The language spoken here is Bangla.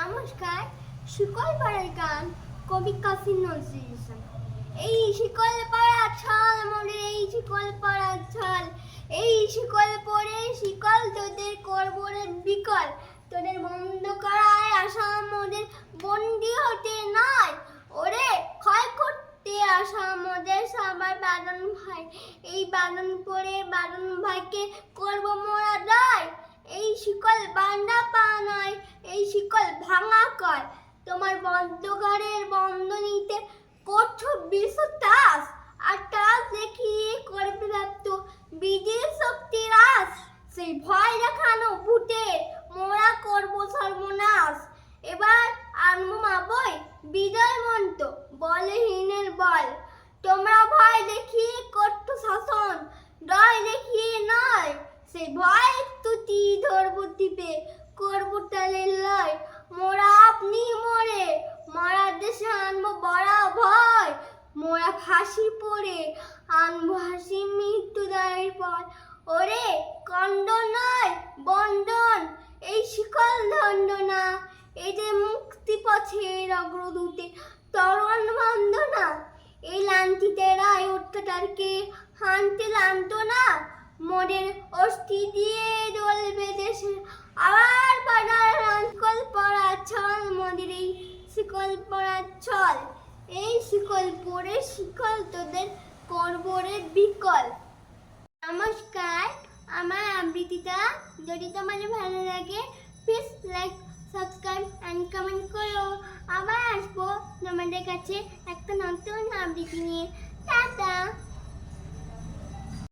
নমস্কার। শিকল পাড়ার গান কবি কাজী নজরুল ইসলাম। এই শিকল পাড়া ছাল মোরে, এই শিকল পাড়া ছাল, এই শিকল পরে শিকল তোদের করব রে বিকল। তোদের বন্ধ করায় আশা মোদের বন্দি হতে নয়, ওরে ক্ষয় করতে আসা মোদের সবার বাদন ভাই। এই বাদন পরে বাদন ভাইকে করব মোরা দায়। এই শিকল বান্ধা পা নয়, এই শিকল ভাঙা কর। তোমার বদ্ধঘরের বন্ধনীতে করছো বিশ্বতাস, আর তাস দেখিয়ে করবে ব্যক্ত বিজের শক্তি রাস। সেই ভয় দেখানো ভূতে মোরা করবো সর্বনাশ। এবার আনবো মাবই বিজয় মন্ত্র, বলহীনের বল। তোমরা ভয় দেখিয়ে করতো শাসন, ডয় দেখিয়ে নয়। সেই ভয় তুতি ধরবো টিপে, করবো তালের লয়। মোরা আপনি মরে মরার দেশে আনবো বড়া ভয়। মোরা ফাঁসি পড়ে আনবো হাসি মৃত্যুদয়ের পর। ওরে কণ্ড নয় বন্ধন, এই শিকল দণ্ড না। এই যে মুক্তি পথের অগ্রদূতে তরণ বন্দনা। এই লাঞ্ছিতে রায় অত্যাচারকে হানতে লানত না। মোদের অস্থি দিয়ে জ্বলবে দেশে আবার পাড়ার শিকল পড়া ছল। মোদের এই শিকল পড়া ছল, এই শিকল পরে শিকল তোদের করবো রে বিকল। নমস্কার। আমার আবৃত্তিটা যদি তোমাদের ভালো লাগে please like, subscribe and comment করো। আবার আসবো তোমাদের কাছে একটা নতুন আবৃত্তি নিয়ে। টাটা।